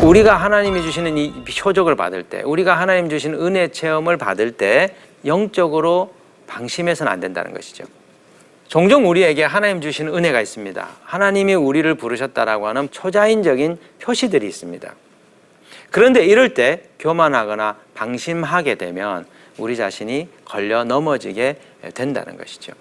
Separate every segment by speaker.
Speaker 1: 우리가 하나님이 주시는 이 표적을 받을 때, 우리가 하나님 주시는 은혜 체험을 받을 때 영적으로 방심해서는 안 된다는 것이죠. 종종 우리에게 하나님 주시는 은혜가 있습니다. 하나님이 우리를 부르셨다라고 하는 초자연적인 표시들이 있습니다. 그런데 이럴 때 교만하거나 방심하게 되면 우리 자신이 걸려 넘어지게 된다는 것이죠.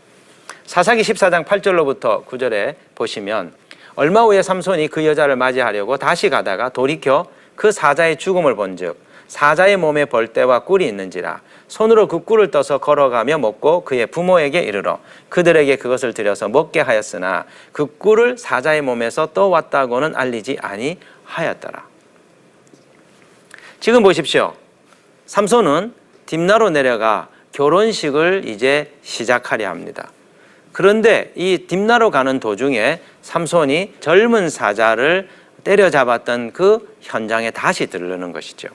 Speaker 1: 사사기 14장 8절로부터 9절에 보시면 얼마 후에 삼손이 그 여자를 맞이하려고 다시 가다가 돌이켜 그 사자의 죽음을 본즉 사자의 몸에 벌떼와 꿀이 있는지라 손으로 그 꿀을 떠서 걸어가며 먹고 그의 부모에게 이르러 그들에게 그것을 드려서 먹게 하였으나 그 꿀을 사자의 몸에서 떠왔다고는 알리지 아니하였더라. 지금 보십시오. 삼손은 딥나로 내려가 결혼식을 이제 시작하려 합니다. 그런데 이 딥나로 가는 도중에 삼손이 젊은 사자를 때려잡았던 그 현장에 다시 들르는 것이죠.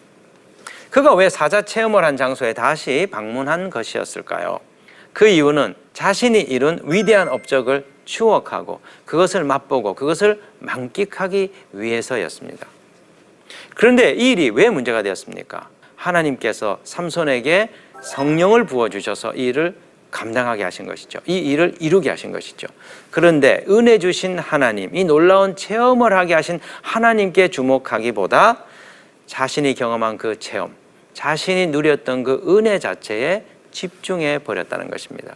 Speaker 1: 그가 왜 사자 체험을 한 장소에 다시 방문한 것이었을까요? 그 이유는 자신이 이룬 위대한 업적을 추억하고 그것을 맛보고 그것을 만끽하기 위해서였습니다. 그런데 이 일이 왜 문제가 되었습니까? 하나님께서 삼손에게 성령을 부어주셔서 이 일을 감당하게 하신 것이죠. 이 일을 이루게 하신 것이죠. 그런데 은혜 주신 하나님, 이 놀라운 체험을 하게 하신 하나님께 주목하기보다 자신이 경험한 그 체험, 자신이 누렸던 그 은혜 자체에 집중해 버렸다는 것입니다.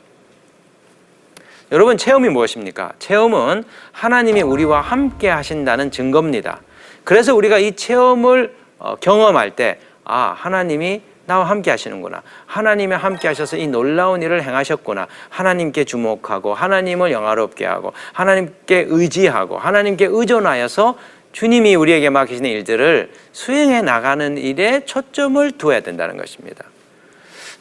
Speaker 1: 여러분, 체험이 무엇입니까? 체험은 하나님이 우리와 함께 하신다는 증거입니다. 그래서 우리가 이 체험을 경험할 때 하나님이 나와 함께 하시는구나. 하나님이 함께 하셔서 이 놀라운 일을 행하셨구나. 하나님께 주목하고 하나님을 영화롭게 하고 하나님께 의지하고 하나님께 의존하여서 주님이 우리에게 맡기시는 일들을 수행해 나가는 일에 초점을 두어야 된다는 것입니다.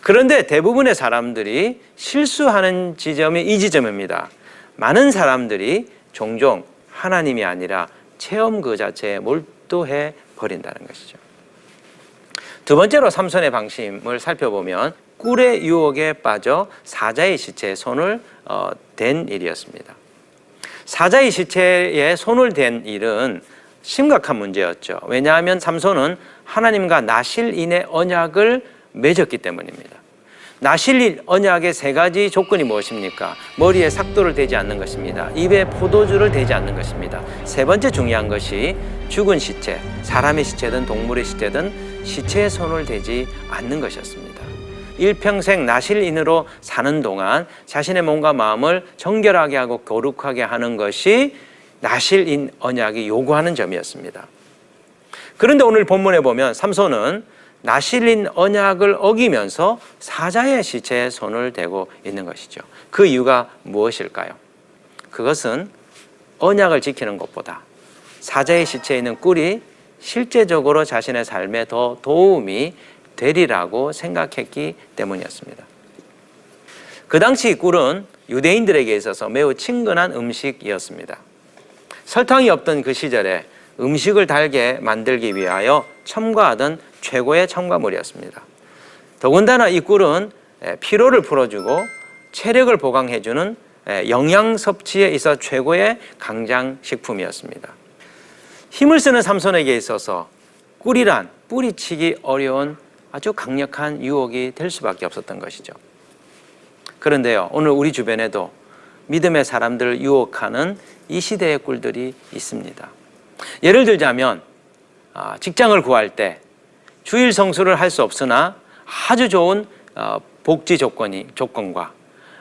Speaker 1: 그런데 대부분의 사람들이 실수하는 지점이 이 지점입니다. 많은 사람들이 종종 하나님이 아니라 체험 그 자체에 몰두해 버린다는 것이죠. 두 번째로 삼손의 방심을 살펴보면 꿀의 유혹에 빠져 사자의 시체에 손을 댄 일이었습니다. 사자의 시체에 손을 댄 일은 심각한 문제였죠. 왜냐하면 삼손은 하나님과 나실인의 언약을 맺었기 때문입니다. 나실인 언약의 세 가지 조건이 무엇입니까? 머리에 삭도를 대지 않는 것입니다. 입에 포도주를 대지 않는 것입니다. 세 번째 중요한 것이 죽은 시체, 사람의 시체든 동물의 시체든 시체에 손을 대지 않는 것이었습니다. 일평생 나실인으로 사는 동안 자신의 몸과 마음을 정결하게 하고 거룩하게 하는 것이 나실인 언약이 요구하는 점이었습니다. 그런데 오늘 본문에 보면 삼손은 나실인 언약을 어기면서 사자의 시체에 손을 대고 있는 것이죠. 그 이유가 무엇일까요? 그것은 언약을 지키는 것보다 사자의 시체에 있는 꿀이 실제적으로 자신의 삶에 더 도움이 되리라고 생각했기 때문이었습니다. 그 당시 꿀은 유대인들에게 있어서 매우 친근한 음식이었습니다. 설탕이 없던 그 시절에 음식을 달게 만들기 위하여 첨가하던 최고의 첨가물이었습니다. 더군다나 이 꿀은 피로를 풀어주고 체력을 보강해주는 영양 섭취에 있어 최고의 강장식품이었습니다. 힘을 쓰는 삼손에게 있어서 꿀이란 뿌리치기 어려운 아주 강력한 유혹이 될 수밖에 없었던 것이죠. 그런데요, 오늘 우리 주변에도 믿음의 사람들을 유혹하는 이 시대의 꿀들이 있습니다. 예를 들자면 직장을 구할 때 주일 성수를 할 수 없으나 아주 좋은 복지 조건과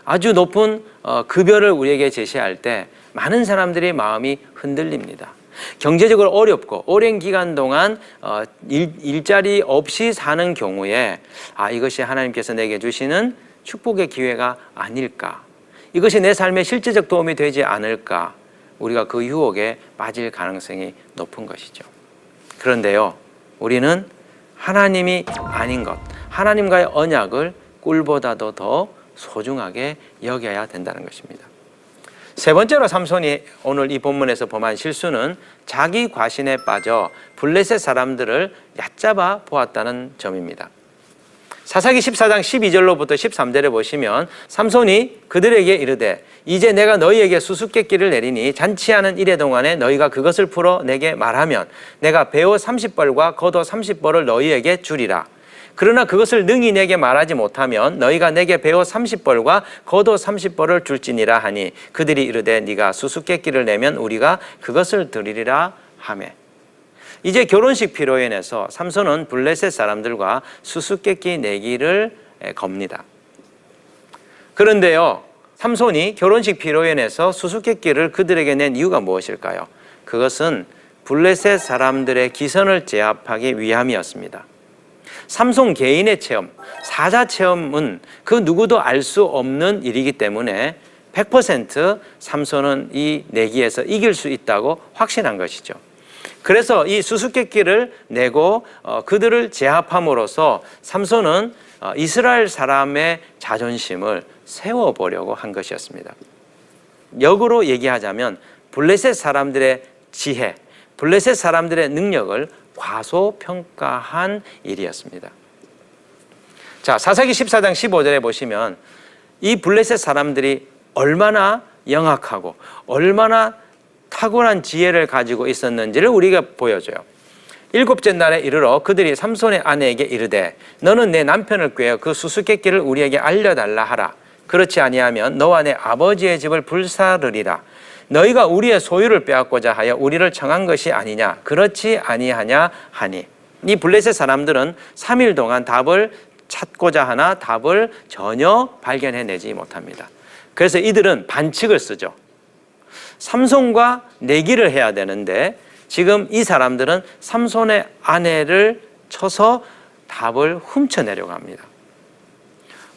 Speaker 1: 아주 높은 급여를 우리에게 제시할 때 많은 사람들의 마음이 흔들립니다. 경제적으로 어렵고 오랜 기간 동안 일자리 없이 사는 경우에 이것이 하나님께서 내게 주시는 축복의 기회가 아닐까, 이것이 내 삶에 실제적 도움이 되지 않을까, 우리가 그 유혹에 빠질 가능성이 높은 것이죠. 그런데요, 우리는 하나님이 아닌 것, 하나님과의 언약을 꿀보다도 더 소중하게 여겨야 된다는 것입니다. 세 번째로 삼손이 오늘 이 본문에서 범한 실수는 자기 과신에 빠져 블레셋 사람들을 얕잡아 보았다는 점입니다. 사사기 14장 12절로부터 13절에 보시면 삼손이 그들에게 이르되 이제 내가 너희에게 수수께끼를 내리니 잔치하는 이래 동안에 너희가 그것을 풀어 내게 말하면 내가 배옷 30벌과 겉옷 30벌을 너희에게 주리라. 그러나 그것을 능히 내게 말하지 못하면 너희가 내게 배옷 30벌과 겉옷 30벌을 줄지니라 하니 그들이 이르되 네가 수수께끼를 내면 우리가 그것을 드리리라 하매. 이제 결혼식 피로연에서 삼손은 블레셋 사람들과 수수께끼 내기를 겁니다. 그런데요, 삼손이 결혼식 피로연에서 수수께끼를 그들에게 낸 이유가 무엇일까요? 그것은 블레셋 사람들의 기선을 제압하기 위함이었습니다. 삼손 개인의 체험, 사자 체험은 그 누구도 알 수 없는 일이기 때문에 100% 삼손은 이 내기에서 이길 수 있다고 확신한 것이죠. 그래서 이 수수께끼를 내고 그들을 제압함으로써 삼손은 이스라엘 사람의 자존심을 세워보려고 한 것이었습니다. 역으로 얘기하자면 블레셋 사람들의 지혜, 블레셋 사람들의 능력을 과소평가한 일이었습니다. 자, 사사기 14장 15절에 보시면 이 블레셋 사람들이 얼마나 영악하고 얼마나 탁월한 지혜를 가지고 있었는지를 우리가 보여줘요. 일곱째 날에 이르러 그들이 삼손의 아내에게 이르되 너는 내 남편을 꾀어 그 수수께끼를 우리에게 알려달라 하라. 그렇지 아니하면 너와 내 아버지의 집을 불사르리라. 너희가 우리의 소유를 빼앗고자 하여 우리를 청한 것이 아니냐. 그렇지 아니하냐 하니. 이 블레셋 사람들은 3일 동안 답을 찾고자 하나 답을 전혀 발견해내지 못합니다. 그래서 이들은 반칙을 쓰죠. 삼손과 내기를 해야 되는데 지금 이 사람들은 삼손의 아내를 쳐서 답을 훔쳐내려고 합니다.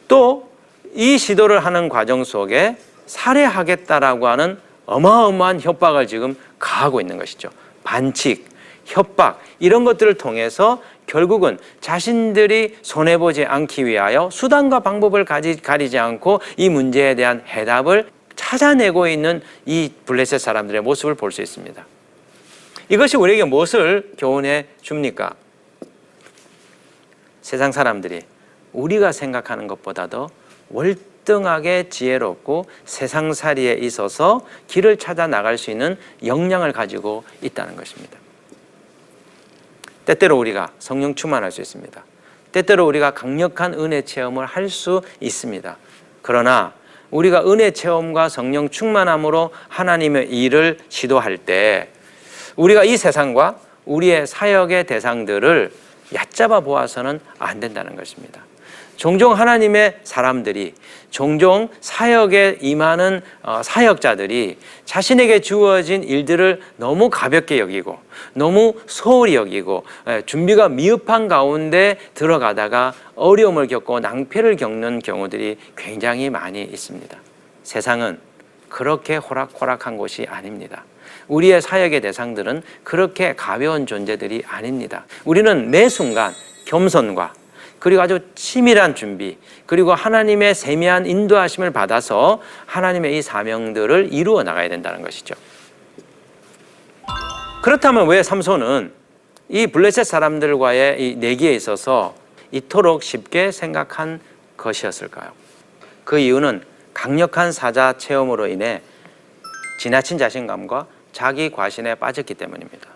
Speaker 1: 또 이 시도를 하는 과정 속에 살해하겠다라고 하는 어마어마한 협박을 지금 가하고 있는 것이죠. 반칙, 협박 이런 것들을 통해서 결국은 자신들이 손해보지 않기 위하여 수단과 방법을 가리지 않고 이 문제에 대한 해답을 찾아내고 있는 이 블레셋 사람들의 모습을 볼 수 있습니다. 이것이 우리에게 무엇을 교훈해 줍니까? 세상 사람들이 우리가 생각하는 것보다도 월등하게 지혜롭고 세상살이에 있어서 길을 찾아 나갈 수 있는 역량을 가지고 있다는 것입니다. 때때로 우리가 성령 충만할 수 있습니다. 때때로 우리가 강력한 은혜 체험을 할 수 있습니다. 그러나 우리가 은혜 체험과 성령 충만함으로 하나님의 일을 시도할 때 우리가 이 세상과 우리의 사역의 대상들을 얕잡아 보아서는 안 된다는 것입니다. 종종 하나님의 사람들이, 종종 사역에 임하는 사역자들이 자신에게 주어진 일들을 너무 가볍게 여기고 너무 소홀히 여기고 준비가 미흡한 가운데 들어가다가 어려움을 겪고 낭패를 겪는 경우들이 굉장히 많이 있습니다. 세상은 그렇게 호락호락한 곳이 아닙니다. 우리의 사역의 대상들은 그렇게 가벼운 존재들이 아닙니다. 우리는 매 순간 겸손과 그리고 아주 치밀한 준비, 그리고 하나님의 세미한 인도하심을 받아서 하나님의 이 사명들을 이루어 나가야 된다는 것이죠. 그렇다면 왜 삼손은 이 블레셋 사람들과의 이 내기에 있어서 이토록 쉽게 생각한 것이었을까요? 그 이유는 강력한 사자 체험으로 인해 지나친 자신감과 자기 과신에 빠졌기 때문입니다.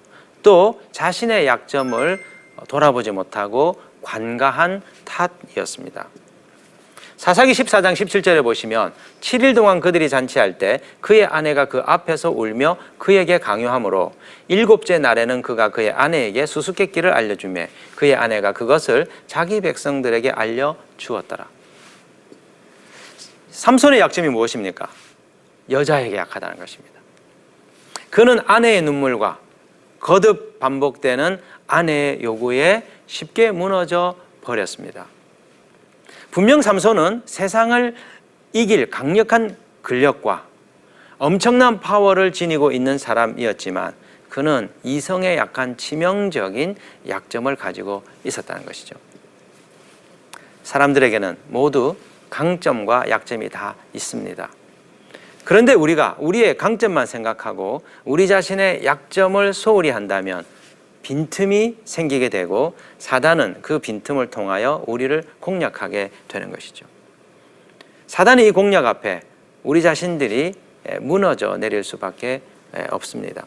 Speaker 1: 또 자신의 약점을 돌아보지 못하고 관가한 탓이었습니다. 사사기 14장 17절에 보시면 7일 동안 그들이 잔치할 때 그의 아내가 그 앞에서 울며 그에게 강요하므로 7째 날에는 그가 그의 아내에게 수수께끼를 알려주며 그의 아내가 그것을 자기 백성들에게 알려주었더라. 삼손의 약점이 무엇입니까? 여자에게 약하다는 것입니다. 그는 아내의 눈물과 거듭 반복되는 아내의 요구에 쉽게 무너져 버렸습니다. 분명 삼손은 세상을 이길 강력한 근력과 엄청난 파워를 지니고 있는 사람이었지만 그는 이성에 약한 치명적인 약점을 가지고 있었다는 것이죠. 사람들에게는 모두 강점과 약점이 다 있습니다. 그런데 우리가 우리의 강점만 생각하고 우리 자신의 약점을 소홀히 한다면 빈틈이 생기게 되고 사단은 그 빈틈을 통하여 우리를 공략하게 되는 것이죠. 사단의 이 공략 앞에 우리 자신들이 무너져 내릴 수밖에 없습니다.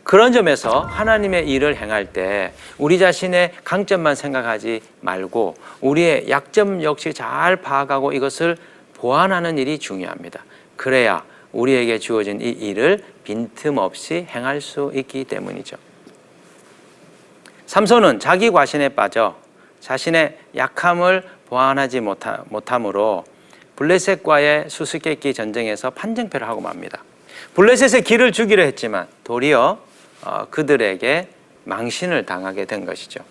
Speaker 1: 그런 점에서 하나님의 일을 행할 때 우리 자신의 강점만 생각하지 말고 우리의 약점 역시 잘 파악하고 이것을 보완하는 일이 중요합니다. 그래야 우리에게 주어진 이 일을 빈틈없이 행할 수 있기 때문이죠. 삼손은 자기 과신에 빠져 자신의 약함을 보완하지 못함으로 블레셋과의 수수께끼 전쟁에서 판정패를 하고 맙니다. 블레셋의 길을 주기로 했지만 도리어 그들에게 망신을 당하게 된 것이죠.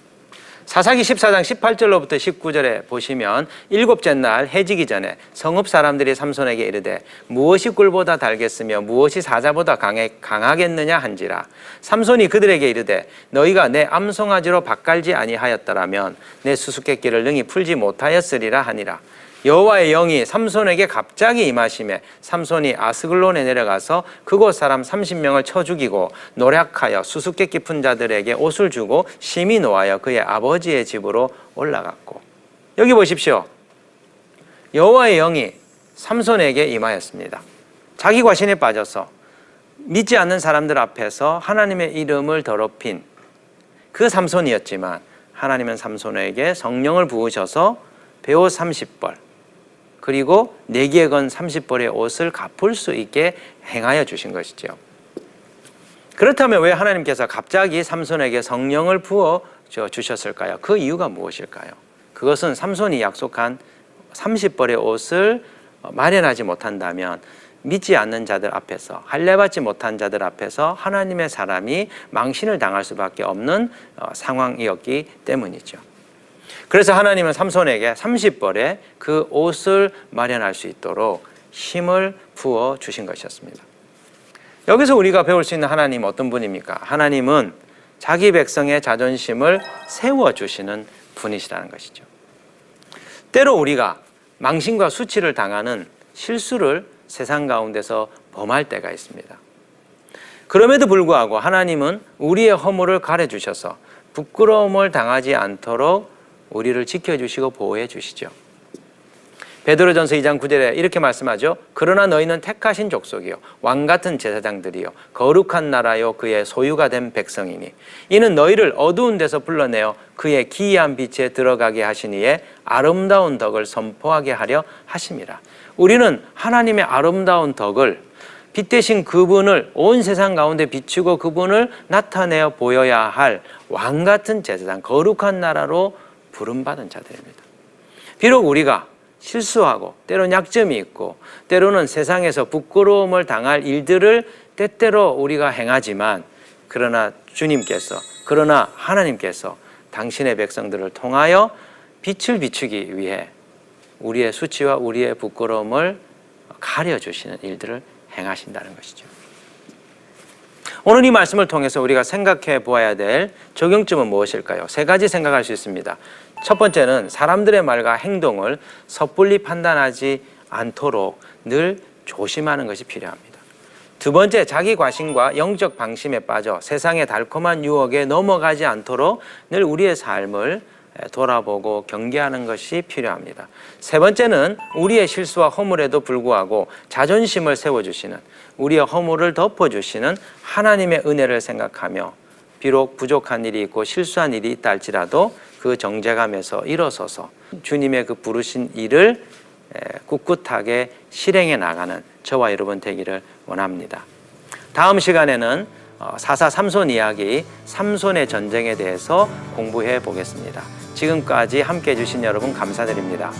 Speaker 1: 사사기 14장 18절로부터 19절에 보시면 일곱째 날 해지기 전에 성읍 사람들이 삼손에게 이르되 무엇이 꿀보다 달겠으며 무엇이 사자보다 강하겠느냐 한지라. 삼손이 그들에게 이르되 너희가 내 암송아지로 밭갈지 아니하였더라면 내 수수께끼를 능히 풀지 못하였으리라 하니라. 여호와의 영이 삼손에게 갑자기 임하시매 삼손이 아스글론에 내려가서 그곳 사람 30명을 쳐 죽이고 노략하여 수수께끼 푼 자들에게 옷을 주고 심히 노하여 그의 아버지의 집으로 올라갔고. 여기 보십시오. 여호와의 영이 삼손에게 임하였습니다. 자기 과신에 빠져서 믿지 않는 사람들 앞에서 하나님의 이름을 더럽힌 그 삼손이었지만 하나님은 삼손에게 성령을 부으셔서 베옷 30벌 그리고 내기에 건 30벌의 옷을 갚을 수 있게 행하여 주신 것이죠. 그렇다면 왜 하나님께서 갑자기 삼손에게 성령을 부어 주셨을까요? 그 이유가 무엇일까요? 그것은 삼손이 약속한 30벌의 옷을 마련하지 못한다면 믿지 않는 자들 앞에서, 할례받지 못한 자들 앞에서 하나님의 사람이 망신을 당할 수밖에 없는 상황이었기 때문이죠. 그래서 하나님은 삼손에게 30벌의 그 옷을 마련할 수 있도록 힘을 부어 주신 것이었습니다. 여기서 우리가 배울 수 있는 하나님은 어떤 분입니까? 하나님은 자기 백성의 자존심을 세워주시는 분이시라는 것이죠. 때로 우리가 망신과 수치를 당하는 실수를 세상 가운데서 범할 때가 있습니다. 그럼에도 불구하고 하나님은 우리의 허물을 가려주셔서 부끄러움을 당하지 않도록 우리를 지켜주시고 보호해 주시죠. 베드로전서 2장 9절에 이렇게 말씀하죠. 그러나 너희는 택하신 족속이요 왕같은 제사장들이요 거룩한 나라요 그의 소유가 된 백성이니 이는 너희를 어두운 데서 불러내어 그의 기이한 빛에 들어가게 하시니에 아름다운 덕을 선포하게 하려 하심이라. 우리는 하나님의 아름다운 덕을 빛 대신 그분을 온 세상 가운데 비추고 그분을 나타내어 보여야 할 왕같은 제사장 거룩한 나라로 부름받은 자들입니다. 비록 우리가 실수하고 때로는 약점이 있고 때로는 세상에서 부끄러움을 당할 일들을 때때로 우리가 행하지만 그러나 하나님께서 당신의 백성들을 통하여 빛을 비추기 위해 우리의 수치와 우리의 부끄러움을 가려주시는 일들을 행하신다는 것이죠. 오늘 이 말씀을 통해서 우리가 생각해 보아야 될 적용점은 무엇일까요? 세 가지 생각할 수 있습니다. 첫 번째는 사람들의 말과 행동을 섣불리 판단하지 않도록 늘 조심하는 것이 필요합니다. 두 번째, 자기 과신과 영적 방심에 빠져 세상의 달콤한 유혹에 넘어가지 않도록 늘 우리의 삶을 돌아보고 경계하는 것이 필요합니다. 세 번째는 우리의 실수와 허물에도 불구하고 자존심을 세워주시는, 우리의 허물을 덮어주시는 하나님의 은혜를 생각하며 비록 부족한 일이 있고 실수한 일이 있다 할지라도 그 정죄감에서 일어서서 주님의 그 부르신 일을 꿋꿋하게 실행해 나가는 저와 여러분 되기를 원합니다. 다음 시간에는 사사 삼손 이야기, 삼손의 전쟁에 대해서 공부해 보겠습니다. 지금까지 함께해 주신 여러분 감사드립니다.